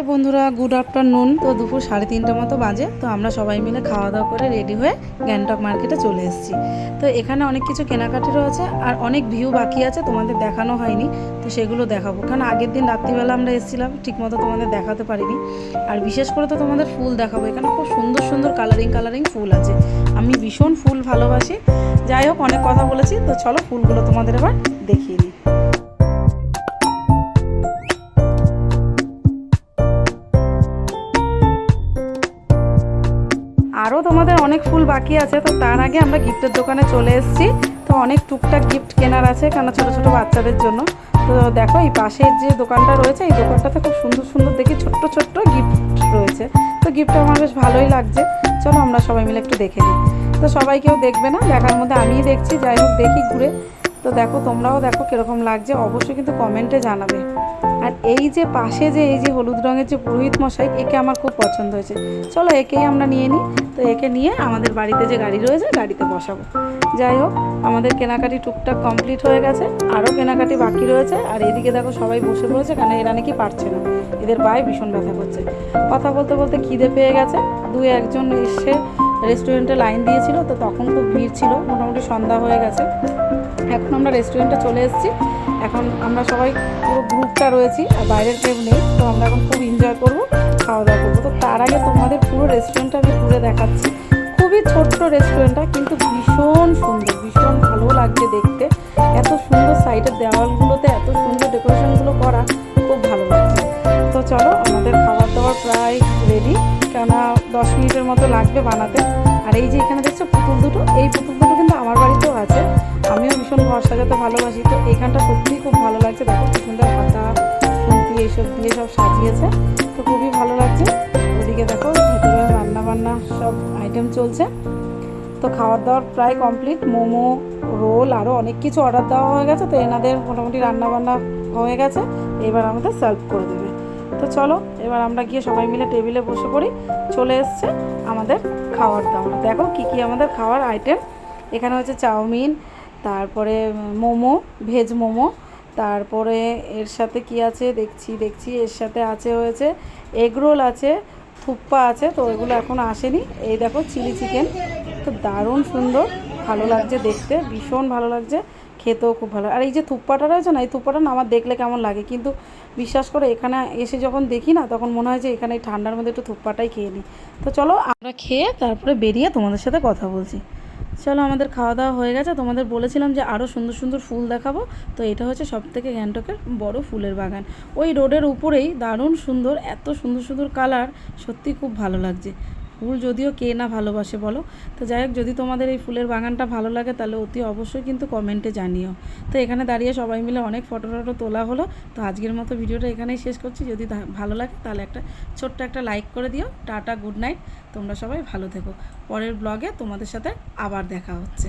বন্ধুরা, good afternoon. তো দুপুর 3:30 মতো বাজে। তো আমরা সবাই মিলে খাওয়া দাওয়া করে রেডি হয়ে গ্যাংটক মার্কেটে চলে এসেছি। তো এখানে অনেক কিছু কেনাকাটিরও আছে আর অনেক ভিউ বাকি আছে, তোমাদের দেখানো হয়নি। তো সেগুলো দেখাবো, কারণ আগের দিন রাত্রিবেলা আমরা এসেছিলাম, ঠিকমতো তোমাদের দেখাতে পারিনি। আর বিশেষ করে তো তোমাদের ফুল দেখাবো। এখানে খুব সুন্দর সুন্দর কালারিং ফুল আছে। আমি ভীষণ ফুল ভালোবাসি। যাই হোক, অনেক কথা বলেছি, তো চলো ফুলগুলো তোমাদের এবার দেখিয়ে দিই। আরও তোমাদের অনেক ফুল বাকি আছে। তো তার আগে আমরা গিফটের দোকানে চলে এসেছি। তো অনেক টুকটাক গিফট কেনার আছে, কেন ছোটো ছোটো বাচ্চাদের জন্য। তো দেখো, এই পাশের যে দোকানটা রয়েছে, এই দোকানটাতে খুব সুন্দর সুন্দর দেখি ছোট্ট ছোট্ট গিফট রয়েছে। তো গিফটটা আমার বেশ ভালোই লাগছে। চলো আমরা সবাই মিলে একটু দেখে নিই। তো সবাই কেউ দেখবে না, দেখার মধ্যে আমিই দেখছি। যাই হোক, দেখি ঘুরে। তো দেখো, তোমরাও দেখো কীরকম লাগছে, অবশ্যই কিন্তু কমেন্টে জানাবে। আর এই যে পাশে যে এই যে হলুদ রঙের যে পুরোহিত মশাই, একে আমার খুব পছন্দ হয়েছে। চলো একেই আমরা নিয়ে নিই। তো একে নিয়ে আমাদের বাড়িতে যে গাড়ি রয়েছে, গাড়িতে বসাবো। যাই হোক, আমাদের কেনাকাটি টুকটাক কমপ্লিট হয়ে গেছে, আরও কেনাকাটি বাকি রয়েছে। আর এদিকে দেখো সবাই বসে পড়েছে, কারণ এরা নাকি পারছে না, এদের পায়ে ভীষণ ব্যথা করছে। কথা বলতে বলতে খিদে পেয়ে গেছে। একজন এসে রেস্টুরেন্টে লাইন দিয়েছিল, তো তখন খুব ভিড় ছিল, মোটামুটি সন্ধ্যা হয়ে গেছে। এখন আমরা রেস্টুরেন্টে চলে এসেছি। এখন আমরা সবাই পুরো গ্রুপটা রয়েছি, আর বাইরের কেউ নেই। তো আমরা এখন খুব এনজয় করবো, খাওয়া দাওয়া করবো। তো তার আগে তোমাদের পুরো রেস্টুরেন্টটা আমি ঘুরে দেখাচ্ছি। খুবই ছোট্ট রেস্টুরেন্টটা, কিন্তু ভীষণ সুন্দর, ভীষণ ভালো লাগছে দেখতে। এত সুন্দর সাইডের দেওয়ালগুলোতে এত সুন্দর ডেকোরেশনগুলো করা, খুব ভালো লাগছে। তো চলো, আমাদের খাবার দাবার প্রায় রেডি, কেননা 10 মিনিটের মতো লাগবে বানাতে। আর এই যে এখানে দেখছো পুতুল দুটো, এই পুতুল দুটো কিন্তু আমার বাড়িতেও আছে। আমিও ভীষণ ঘর সাজাতে ভালোবাসি। তো এখানটা সত্যিই খুব ভালো লাগছে। দেখো কি সুন্দর হাতা খুন্তি এইসব দিয়ে সব সাজিয়েছে, তো খুবই ভালো লাগছে। ওদিকে দেখো ভেতরে রান্নাবান্না সব আইটেম চলছে। তো খাবার দাওয়ার প্রায় কমপ্লিট। মোমো, রোল, আরও অনেক কিছু অর্ডার দেওয়া হয়ে গেছে। তো এনাদের মোটামুটি রান্নাবান্না হয়ে গেছে, এবার আমাদের সার্ভ করে দেবে। তো চলো এবার আমরা গিয়ে সবাই মিলে টেবিলে বসে পড়ি। চলে এসছে আমাদের খাওয়ার দাওয়ার। দেখো কী কী আমাদের খাওয়ার আইটেম। এখানে হচ্ছে চাউমিন, তারপরে মোমো, ভেজ মোমো, তারপরে এর সাথে কি আছে দেখছি এর সাথে হয়েছে এগরোল আছে, থুপ্পা আছে। তো এগুলো এখন আসেনি। এই দেখো চিলি চিকেন, তো দারুণ সুন্দর, ভালো লাগছে দেখতে, ভীষণ ভালো লাগছে, খেতেও খুব ভালো। আর এই যে থুপ্পাটা রয়েছে না, এই থুপ্পাটা না আমার দেখলে কেমন লাগে, কিন্তু বিশ্বাস করে এখানে এসে যখন দেখি না, তখন মনে হয় যে এখানে এই ঠান্ডার মধ্যে একটু থুপ্পাটাই খেয়ে নিই। তো চলো আমরা খেয়ে তারপরে বেরিয়ে তোমাদের সাথে কথা বলছি। চলো, আমাদের খাওয়া দাওয়া হয়ে গেছে। তোমাদের বলেছিলাম যে আরও সুন্দর সুন্দর ফুল দেখাবো। তো এটা হচ্ছে সবথেকে গ্যাংটকের বড় ফুলের বাগান। ওই রোডের উপরেই, দারুণ সুন্দর, এত সুন্দর সুন্দর কালার, সত্যি খুব ভালো লাগছে। ফুল যদিও কে না ভালোবাসে বলো। তো যাই হোক, যদি তোমাদের এই ফুলের বাগানটা ভালো লাগে, তাহলে অতি অবশ্যই কিন্তু কমেন্টে জানিও। তো এখানে দাঁড়িয়ে সবাই মিলে অনেক ফটো তোলা হলো। তো আজকের মতো ভিডিওটা এখানেই শেষ করছি। যদি ভালো লাগে তাহলে ছোট্ট একটা লাইক করে দিও। Tata, good night. তোমরা সবাই ভালো থেকো। পরের ব্লগে তোমাদের সাথে আবার দেখা হচ্ছে।